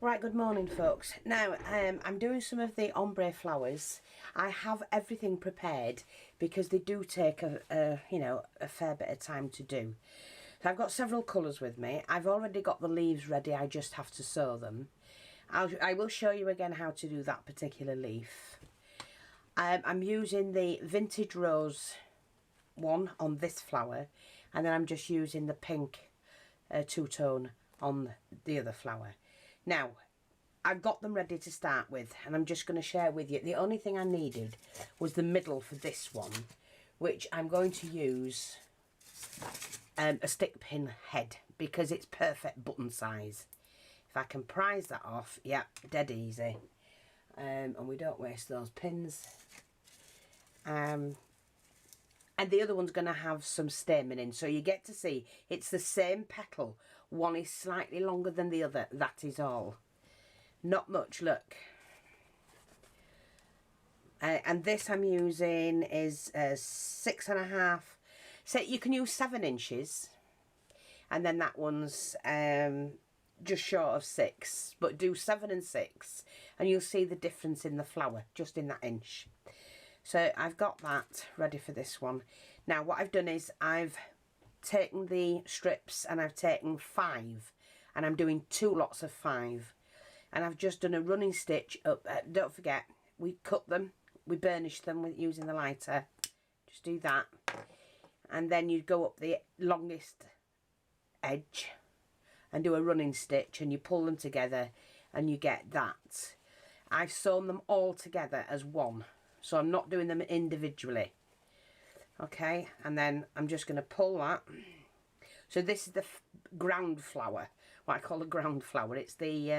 Right, good morning folks. Now I'm doing some of the ombre flowers. I have everything prepared because they do take a fair bit of time to do. So I've got several colours with me. I've already got the leaves ready, I just have to sew them. I will show you again how to do that particular leaf. I'm using the vintage rose one on this flower, and then I'm just using the pink two-tone on the other flower. Now, I've got them ready to start with, and I'm just going to share with you. The only thing I needed was the middle for this one, which I'm going to use a stick pin head, because it's perfect button size. If I can prise that off, yeah, dead easy. And we don't waste those pins. And the other one's going to have some stemming in, so you get to see it's the same petal. One is slightly longer than the other, that is all. Not much, look. And this I'm using is 6.5. So you can use 7 inches, and then that one's just short of 6. But do 7 and 6, and you'll see the difference in the flower just in that inch. So I've got that ready for this one. Now what I've done is I've taken the strips and I've taken 5, and I'm doing 2 lots of 5, and I've just done a running stitch up. Don't forget, we cut them, we burnish them with using the lighter. Just do that, and then you go up the longest edge and do a running stitch, and you pull them together and you get that. I've sewn them all together as one, so I'm not doing them individually. Okay, and then I'm just going to pull that. So this is the ground flower, what I call a ground flower. It's the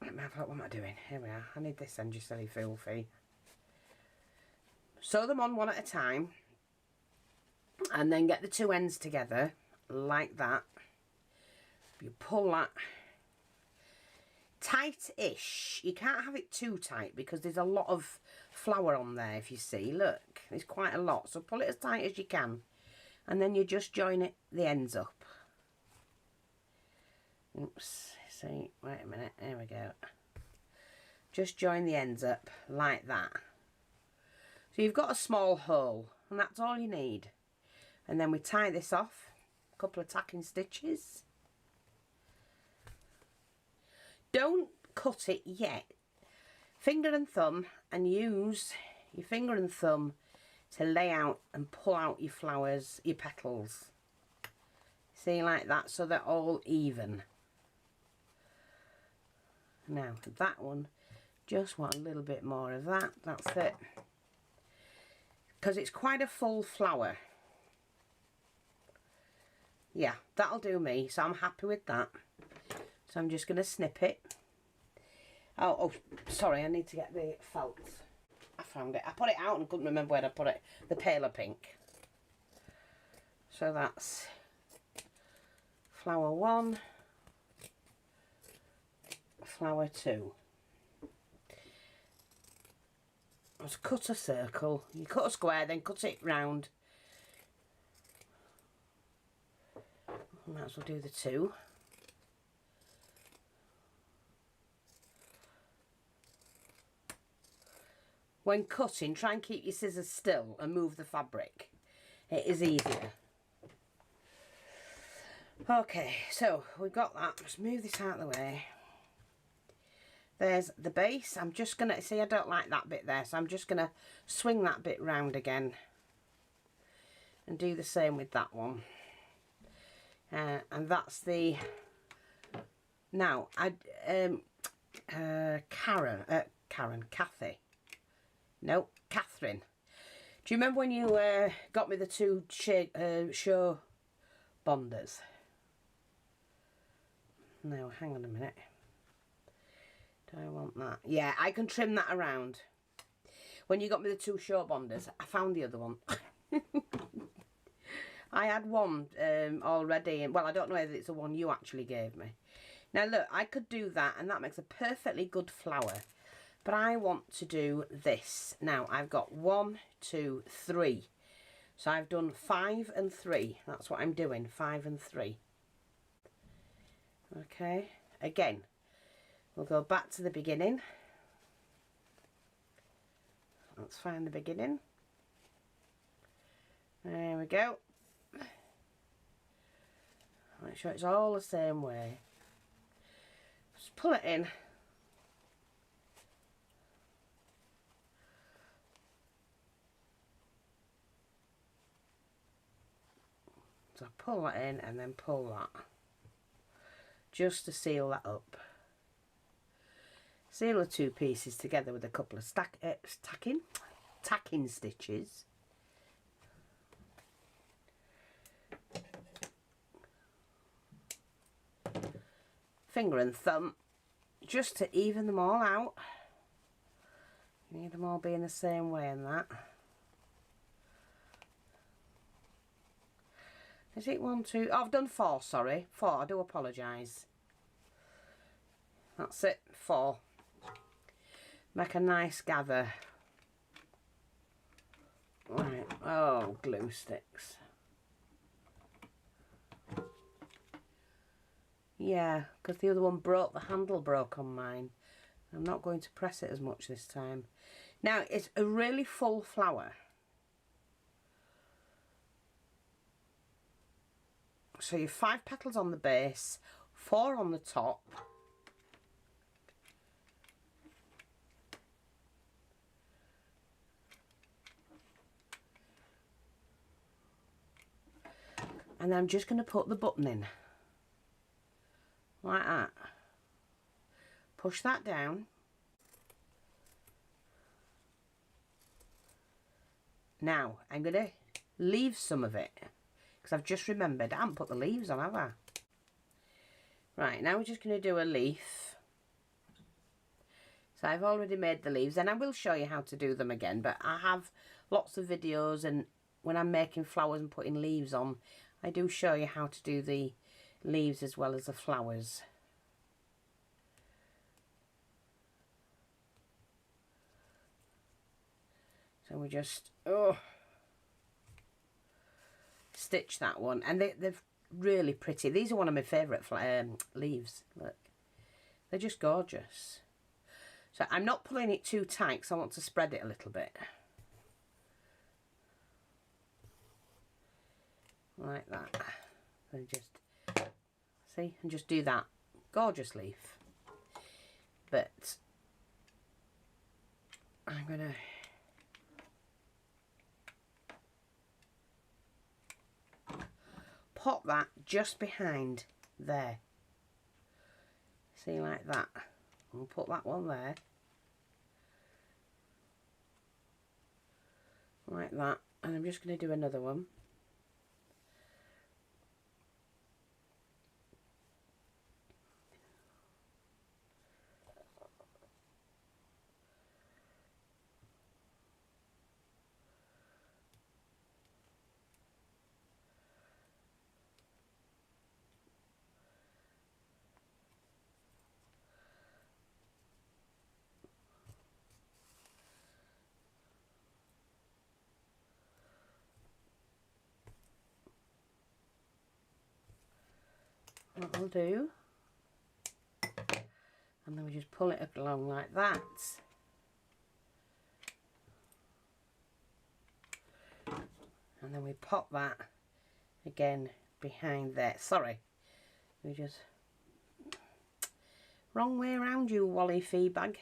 let me have a look, what am I doing? Here we are. I need this end, you silly filthy. Sew them on one at a time, and then get the 2 ends together like that. You pull that tight-ish. You can't have it too tight because there's a lot of flower on there. If you see, look, there's quite a lot, so pull it as tight as you can, and then you just join the ends up. Oops, see, wait a minute, here we go. Just join the ends up like that. So you've got a small hole, and that's all you need. And then we tie this off, a couple of tacking stitches. Don't cut it yet. Finger and thumb, and use your finger and thumb to lay out and pull out your flowers, your petals. See, like that, so they're all even. Now that one, just want a little bit more of that. That's it. Because it's quite a full flower. Yeah, that'll do me, so I'm happy with that. So I'm just going to snip it. Oh, sorry, I need to get the felt. I found it. I put it out and couldn't remember where I put it. The paler pink. So that's flower 1, flower 2. Let's cut a circle. You cut a square, then cut it round. Might as well do the 2. When cutting, try and keep your scissors still and move the fabric. It is easier. Okay, so we've got that. Let's move this out of the way. There's the base. I'm just going to, see, I don't like that bit there, so I'm just going to swing that bit round again. And do the same with that one. And that's the, now, Catherine. Do you remember when you got me the 2 show bonders? No, hang on a minute. Do I want that? Yeah, I can trim that around. When you got me the 2 show bonders, I found the other one. I had one already, and well, I don't know whether it's the one you actually gave me. Now look, I could do that, and that makes a perfectly good flower. But I want to do this. Now, I've got 1, 2, 3. So I've done 5 and 3. That's what I'm doing, 5 and 3. Okay, again, we'll go back to the beginning. Let's find the beginning. There we go. Make sure it's all the same way. Just pull it in. So pull that in and then pull that. Just to seal that up. Seal the two pieces together with a couple of tacking stitches. Finger and thumb, just to even them all out. You need them all being the same way and that. Is it 1, 2? Oh, I've done 4, sorry. 4, I do apologise. That's it, 4. Make a nice gather. Right, oh, glue sticks. Yeah, because the other one broke, the handle broke on mine. I'm not going to press it as much this time. Now, it's a really full flower. So you have 5 petals on the base, 4 on the top. And I'm just going to put the button in. Like that. Push that down. Now, I'm going to leave some of it. Because I've just remembered I haven't put the leaves on, have I? Right, now we're just going to do a leaf. So I've already made the leaves, and I will show you how to do them again, but I have lots of videos, and when I'm making flowers and putting leaves on, I do show you how to do the leaves as well as the flowers. So we just stitch that one, and they're really pretty. These are one of my favourite leaves. Look, they're just gorgeous. So I'm not pulling it too tight because I want to spread it a little bit. Like that. And just, see, and just do that. Gorgeous leaf. But I'm going to pop that just behind there. See, like that. We'll put that one there. Like that. And I'm just going to do another one. What I'll do, and then we just pull it along like that. And then we pop that again behind there. Sorry, we just, wrong way around, you Wally Feebag.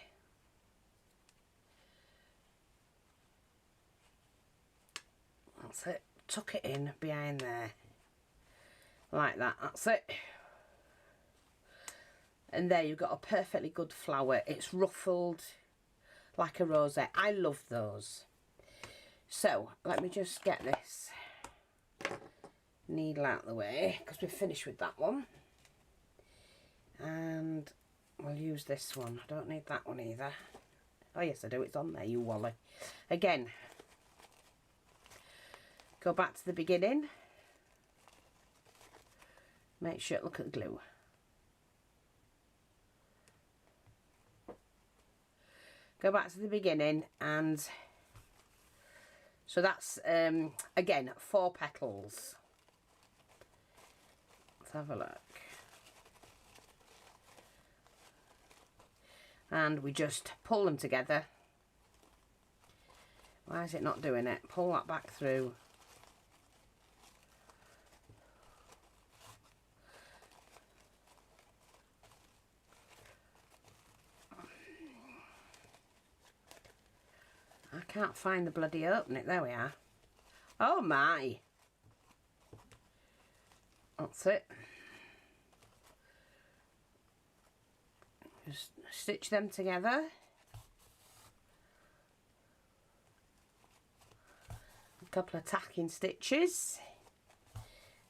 That's it, tuck it in behind there. Like that, that's it. And there you've got a perfectly good flower. It's ruffled like a rosette. I love those. So let me just get this needle out of the way because we're finished with that one. And we'll use this one. I don't need that one either. Oh yes I do, it's on there, you Wally. Again, go back to the beginning. Make sure, look at the glue. Go back to the beginning, and so that's again 4 petals. Let's have a look. and we just pull them together. Why is it not doing it? Pull that back through. I can't find the bloody opening. There we are. Oh my! That's it. Just stitch them together. A couple of tacking stitches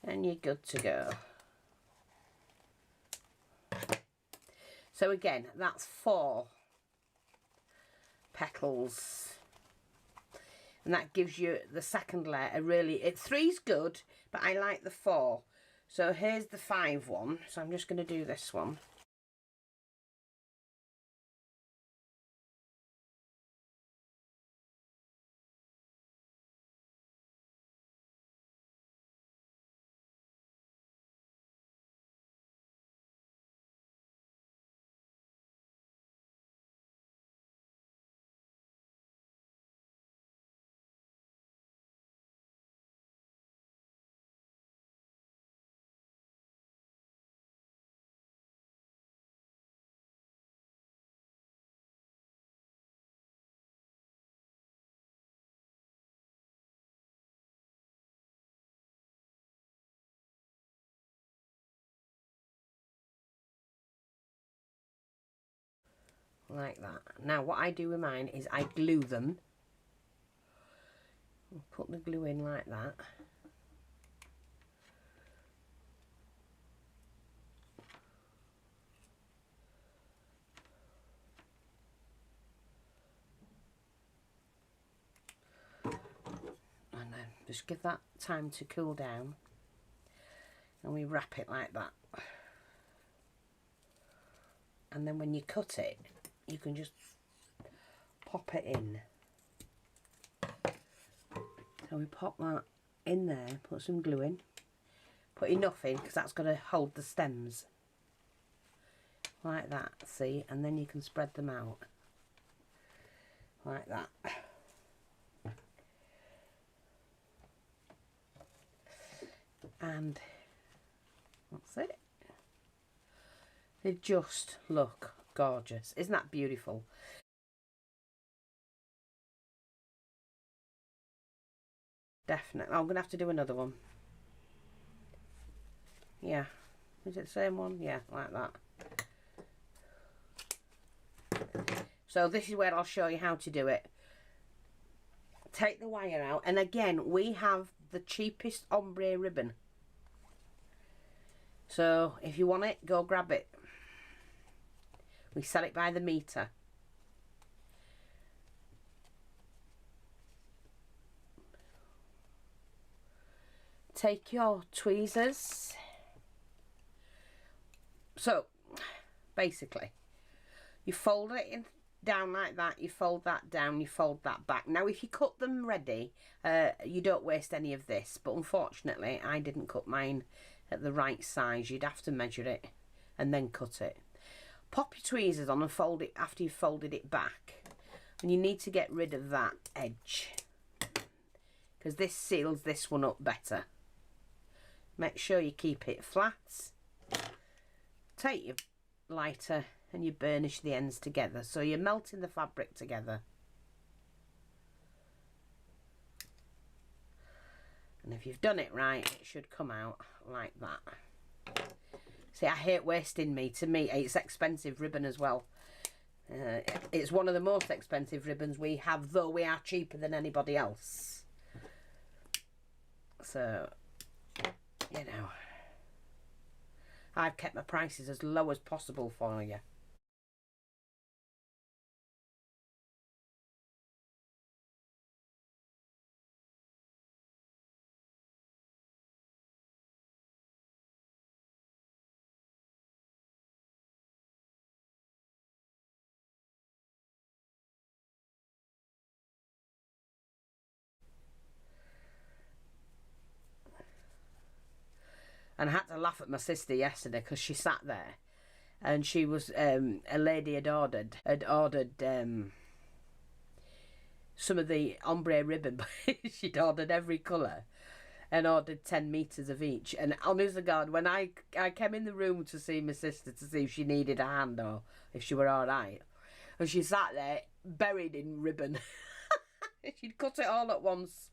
and you're good to go. So again, that's 4 petals, and that gives you the second layer. Three's good, but I like the 4. So here's the 5 one. So I'm just going to do this one. Like that. Now what I do with mine is I glue them. Put the glue in like that. And then just give that time to cool down. And we wrap it like that. And then when you cut it, you can just pop it in. So we pop that in there, put some glue in. Put enough in because that's going to hold the stems. Like that, see? And then you can spread them out. Like that. And that's it. They just look gorgeous. Isn't that beautiful? Definitely. I'm going to have to do another one. Yeah. Is it the same one? Yeah, like that. So this is where I'll show you how to do it. Take the wire out. And again, we have the cheapest ombre ribbon. So if you want it, go grab it. We sell it by the metre. Take your tweezers. So basically, you fold it in down like that, you fold that down, you fold that back. Now if you cut them ready, you don't waste any of this, but unfortunately I didn't cut mine at the right size. You'd have to measure it and then cut it. Pop your tweezers on and fold it after you've folded it back, and you need to get rid of that edge because this seals this one up better. Make sure you keep it flat. Take your lighter and you burnish the ends together, so you're melting the fabric together. And if you've done it right, it should come out like that. See, I hate wasting me. To me, it's expensive ribbon as well. It's one of the most expensive ribbons we have, though we are cheaper than anybody else. So, you know, I've kept my prices as low as possible for you. And I had to laugh at my sister yesterday because she sat there and she was a lady had ordered some of the ombre ribbon. She'd ordered every colour and ordered 10 metres of each. And honest to God, when I came in the room to see my sister to see if she needed a hand or if she were all right, and she sat there buried in ribbon. She'd cut it all at once.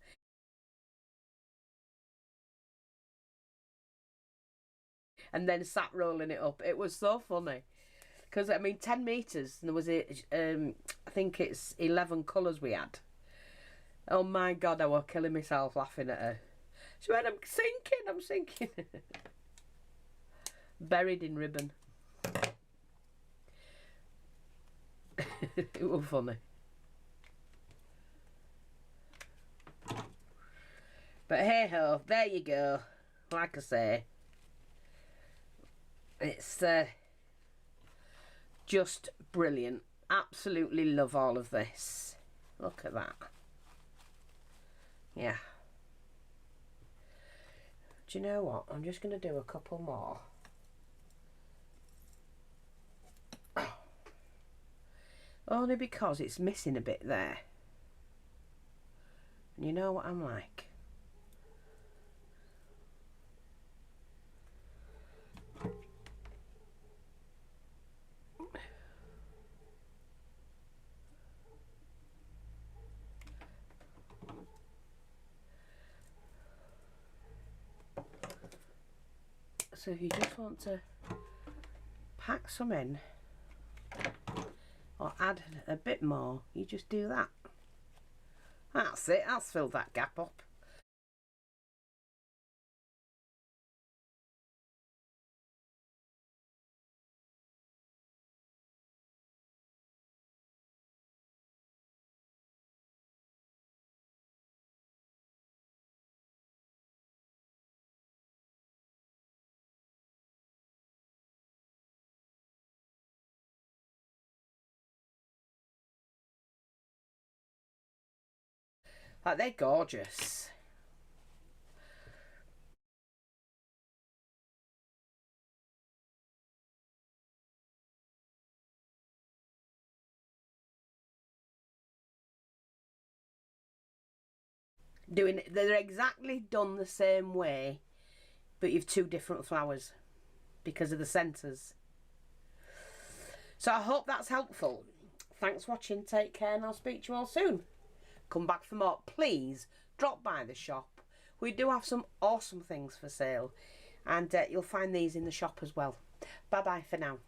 And then sat rolling it up. It was so funny. Because, I mean, 10 metres, and there was, I think it's 11 colours we had. Oh my God, I was killing myself laughing at her. She went, I'm sinking. Buried in ribbon. It was funny. But hey ho, there you go. Like I say, it's just brilliant. Absolutely love all of this. Look at that. Yeah. Do you know what? I'm just going to do a couple more. Only because it's missing a bit there. And you know what I'm like. So if you just want to pack some in or add a bit more, you just do that. That's it, that's filled that gap up. Like, they're gorgeous. They're exactly done the same way, but you've two different flowers because of the centres. So I hope that's helpful. Thanks for watching, take care, and I'll speak to you all soon. Come back for more. Please drop by the shop. We do have some awesome things for sale, and you'll find these in the shop as well. Bye bye for now.